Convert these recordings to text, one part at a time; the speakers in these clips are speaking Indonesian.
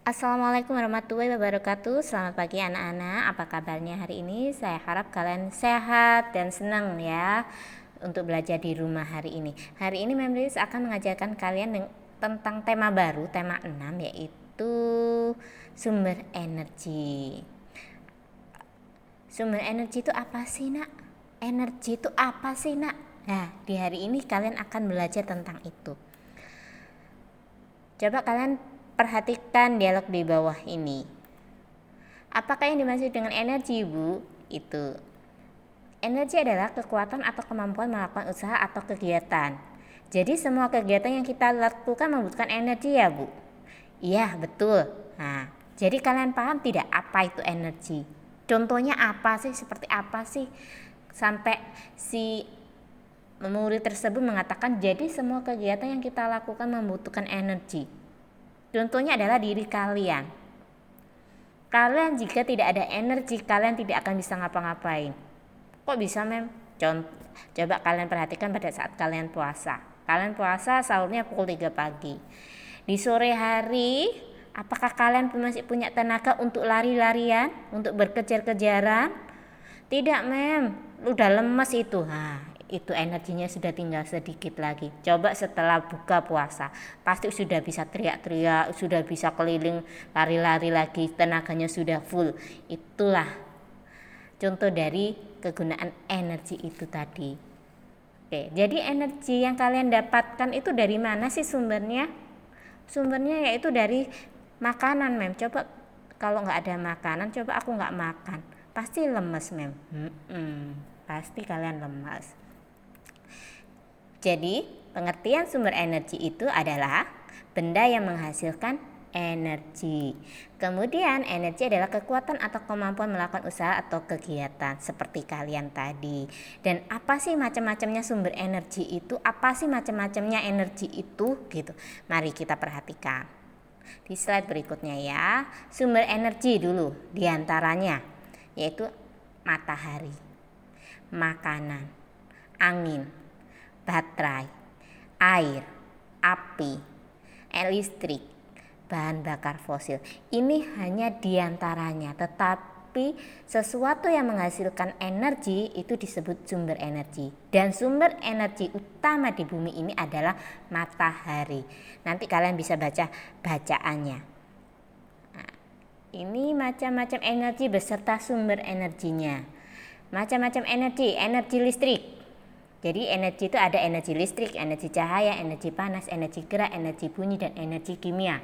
Assalamualaikum warahmatullahi wabarakatuh. Selamat pagi anak-anak. Apa kabarnya hari ini? Saya harap kalian sehat dan senang ya untuk belajar di rumah hari ini. Hari ini Memris akan mengajarkan kalian tentang tema baru, tema 6, yaitu sumber energi. Sumber energi itu apa sih, Nak? Energi itu apa sih, Nak? Nah, di hari ini kalian akan belajar tentang itu. Coba kalian perhatikan dialog di bawah ini. Apakah yang dimaksud dengan energi, Bu? Itu. Energi adalah kekuatan atau kemampuan melakukan usaha atau kegiatan. Jadi semua kegiatan yang kita lakukan membutuhkan energi ya, Bu? Iya, betul. Nah, jadi kalian paham tidak apa itu energi? Contohnya apa sih? Seperti apa sih? Sampai si murid tersebut mengatakan jadi semua kegiatan yang kita lakukan membutuhkan energi. Contohnya adalah diri kalian. Kalian jika tidak ada energi, kalian tidak akan bisa ngapa-ngapain. Kok bisa, Mem? Coba kalian perhatikan pada saat kalian puasa. Kalian puasa sahurnya pukul 3 pagi. Di sore hari, apakah kalian masih punya tenaga untuk lari-larian, untuk berkejar-kejaran? Tidak, Mem. Udah lemes itu. Itu energinya sudah tinggal sedikit lagi. Coba setelah buka puasa, pasti sudah bisa teriak-teriak, sudah bisa keliling, lari-lari lagi, tenaganya sudah full. Itulah contoh dari kegunaan energi itu tadi. Oke, jadi energi yang kalian dapatkan itu dari mana sih sumbernya? Sumbernya yaitu dari makanan, Mem. Coba kalau nggak ada makanan, coba aku nggak makan, pasti lemes, Mem. Pasti kalian lemas. Jadi pengertian sumber energi itu adalah benda yang menghasilkan energi. Kemudian energi adalah kekuatan atau kemampuan melakukan usaha atau kegiatan seperti kalian tadi. Dan apa sih macam-macamnya sumber energi itu? Apa sih macam-macamnya energi itu? Gitu. Mari kita perhatikan. Di slide berikutnya ya. Sumber energi dulu diantaranya yaitu matahari, makanan, angin, baterai, air, api, listrik, bahan bakar fosil. Ini hanya diantaranya, tetapi sesuatu yang menghasilkan energi itu disebut sumber energi. Dan sumber energi utama di bumi ini adalah matahari. Nanti kalian bisa baca bacaannya. Nah, ini macam-macam energi beserta sumber energinya. Macam-macam energi listrik. Jadi energi itu ada energi listrik, energi cahaya, energi panas, energi gerak, energi bunyi, dan energi kimia.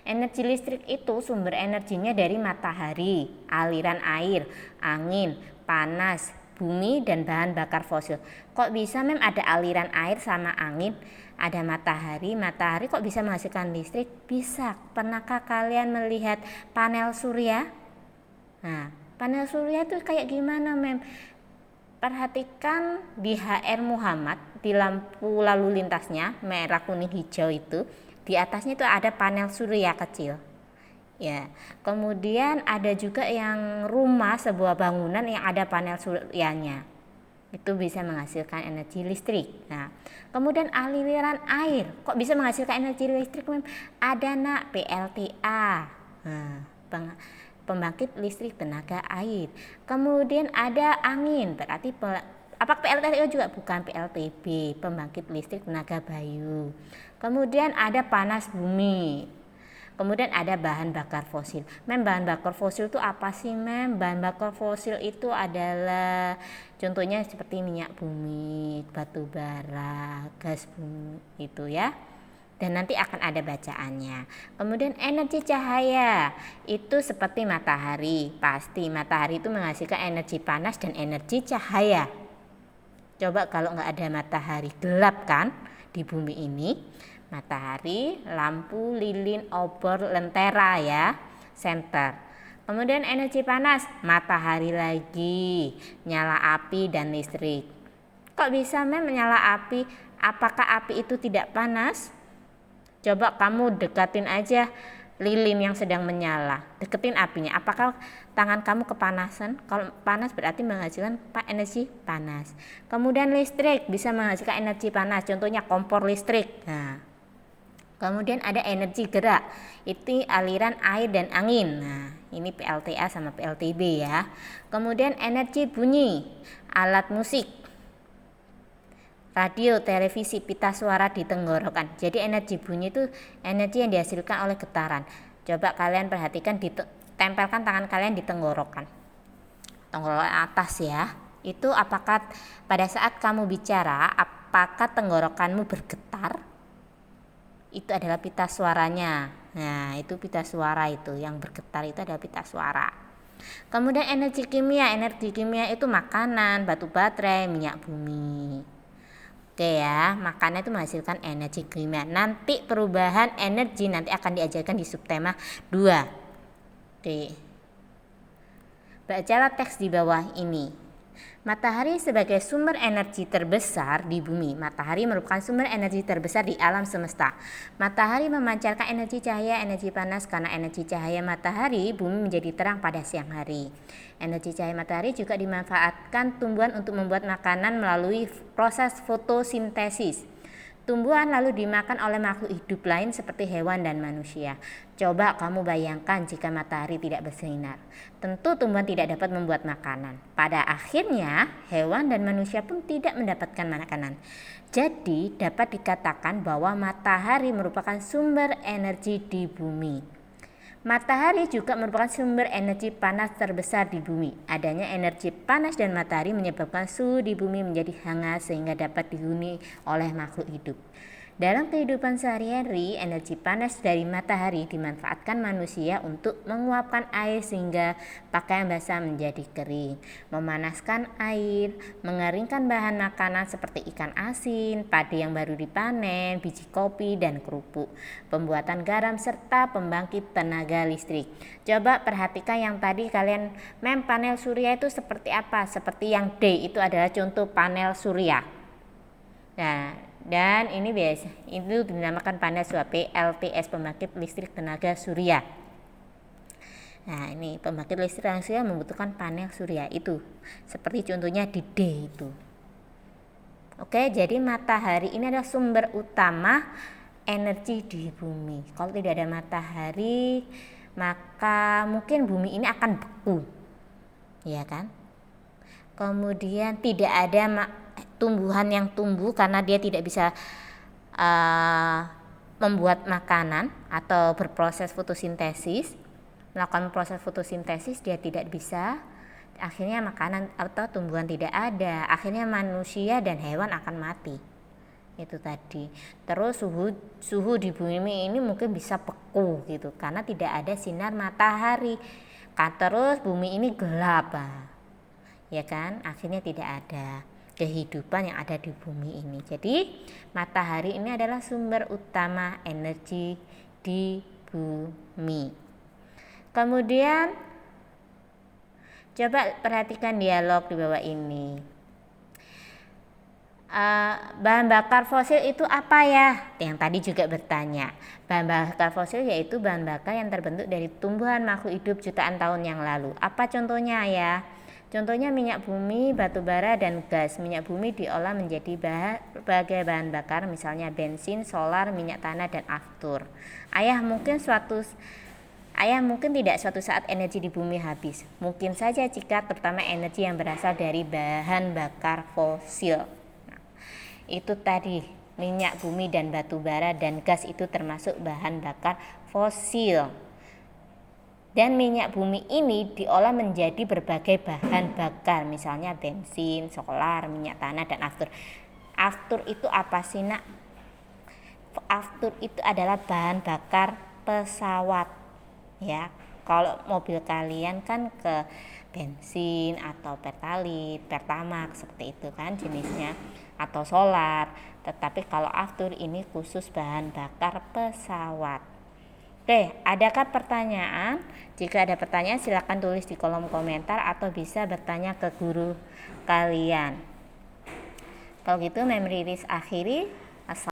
Energi listrik itu sumber energinya dari matahari, aliran air, angin, panas, bumi, dan bahan bakar fosil. Kok bisa, Mem, ada aliran air sama angin, ada matahari kok bisa menghasilkan listrik? Bisa. Pernahkah kalian melihat panel surya? Nah, panel surya itu kayak gimana, Mem? Perhatikan di HR Muhammad, di lampu lalu lintasnya merah kuning hijau itu, di atasnya itu ada panel surya kecil. Ya, kemudian ada juga yang rumah, sebuah bangunan yang ada panel suryanya. Itu bisa menghasilkan energi listrik. Nah, kemudian aliran air, kok bisa menghasilkan energi listrik? Ada, Nak, PLTA. Nah, pembangkit listrik tenaga air. Kemudian ada angin, berarti apa PLTU juga? Bukan, PLTB, pembangkit listrik tenaga bayu. Kemudian ada panas bumi. Kemudian ada bahan bakar fosil. Mem, bahan bakar fosil itu apa sih, Mem? Bahan bakar fosil itu adalah contohnya seperti minyak bumi, batu bara, gas bumi itu ya. Dan nanti akan ada bacaannya. Kemudian energi cahaya itu seperti matahari. Pasti matahari itu menghasilkan energi panas dan energi cahaya. Coba kalau nggak ada matahari, gelap kan di bumi ini. Matahari, lampu, lilin, obor, lentera ya, senter. Kemudian energi panas, matahari lagi, nyala api dan listrik. Kok bisa, Mem, menyala api? Apakah api itu tidak panas? Coba kamu dekatin aja lilin yang sedang menyala, deketin apinya. Apakah tangan kamu kepanasan? Kalau panas berarti menghasilkan energi panas. Kemudian listrik bisa menghasilkan energi panas, contohnya kompor listrik. Nah, Kemudian ada energi gerak, itu aliran air dan angin. Nah, ini PLTA sama PLTB ya. Kemudian energi bunyi, alat musik, radio, televisi, pita suara di tenggorokan. Jadi energi bunyi itu energi yang dihasilkan oleh getaran. Coba kalian perhatikan, tempelkan tangan kalian di tenggorokan atas ya. Itu apakah pada saat kamu bicara, apakah tenggorokanmu bergetar? Itu adalah pita suaranya. Nah, itu pita suara, itu yang bergetar itu adalah pita suara. Kemudian energi kimia itu makanan, batu baterai, minyak bumi. Oke ya, makanan itu menghasilkan energi kimia. Nanti perubahan energi nanti akan diajarkan di subtema 2. Oke. Bacalah teks di bawah ini. Matahari sebagai sumber energi terbesar di bumi. Matahari merupakan sumber energi terbesar di alam semesta. Matahari memancarkan energi cahaya, energi panas. Karena energi cahaya matahari, bumi menjadi terang pada siang hari. Energi cahaya matahari juga dimanfaatkan tumbuhan untuk membuat makanan melalui proses fotosintesis. Tumbuhan lalu dimakan oleh makhluk hidup lain seperti hewan dan manusia. Coba kamu bayangkan jika matahari tidak bersinar. Tentu tumbuhan tidak dapat membuat makanan. Pada akhirnya hewan dan manusia pun tidak mendapatkan makanan. Jadi dapat dikatakan bahwa matahari merupakan sumber energi di bumi. Matahari juga merupakan sumber energi panas terbesar di bumi. Adanya energi panas dan matahari menyebabkan suhu di bumi menjadi hangat sehingga dapat dihuni oleh makhluk hidup. Dalam kehidupan sehari-hari, energi panas dari matahari dimanfaatkan manusia untuk menguapkan air sehingga pakaian basah menjadi kering, memanaskan air, mengeringkan bahan makanan seperti ikan asin, padi yang baru dipanen, biji kopi, dan kerupuk, pembuatan garam, serta pembangkit tenaga listrik. Coba perhatikan yang tadi kalian panel surya itu seperti apa? Seperti yang D itu adalah contoh panel surya. Nah, dan ini biasa itu dinamakan panel surya, PLTS, pembangkit listrik tenaga surya. Nah, ini pembangkit listrik tenaga surya membutuhkan panel surya itu. Seperti contohnya di D itu. Oke, jadi matahari ini adalah sumber utama energi di bumi. Kalau tidak ada matahari, maka mungkin bumi ini akan beku. Ya kan? Kemudian tidak ada tumbuhan yang tumbuh karena dia tidak bisa membuat makanan atau berproses fotosintesis. Melakukan proses fotosintesis dia tidak bisa. Akhirnya makanan atau tumbuhan tidak ada. Akhirnya manusia dan hewan akan mati. Itu tadi. Terus suhu di bumi ini mungkin bisa beku gitu karena tidak ada sinar matahari. Terus bumi ini gelap. Ya kan? Akhirnya tidak ada kehidupan yang ada di bumi ini. Jadi matahari ini adalah sumber utama energi di bumi. Kemudian coba perhatikan dialog di bawah ini. Bahan bakar fosil itu apa ya? Yang tadi juga bertanya. Bahan bakar fosil yaitu bahan bakar yang terbentuk dari tumbuhan makhluk hidup jutaan tahun yang lalu. Apa contohnya ya? Contohnya minyak bumi, batu bara, dan gas. Minyak bumi diolah menjadi berbagai bahan bakar, misalnya bensin, solar, minyak tanah, dan aftur. Ayah mungkin tidak suatu saat energi di bumi habis. Mungkin saja jika terutama energi yang berasal dari bahan bakar fosil. Nah, itu tadi minyak bumi dan batu bara dan gas itu termasuk bahan bakar fosil. Dan minyak bumi ini diolah menjadi berbagai bahan bakar, misalnya bensin, solar, minyak tanah, dan aftur. Aftur itu apa sih nak? Aftur itu adalah bahan bakar pesawat. Ya, kalau mobil kalian kan ke bensin atau pertalite, pertamax seperti itu kan jenisnya, atau solar. Tetapi kalau aftur ini khusus bahan bakar pesawat. Oke, adakah pertanyaan? Jika ada pertanyaan silakan tulis di kolom komentar atau bisa bertanya ke guru kalian. Kalau gitu Memory List akhiri.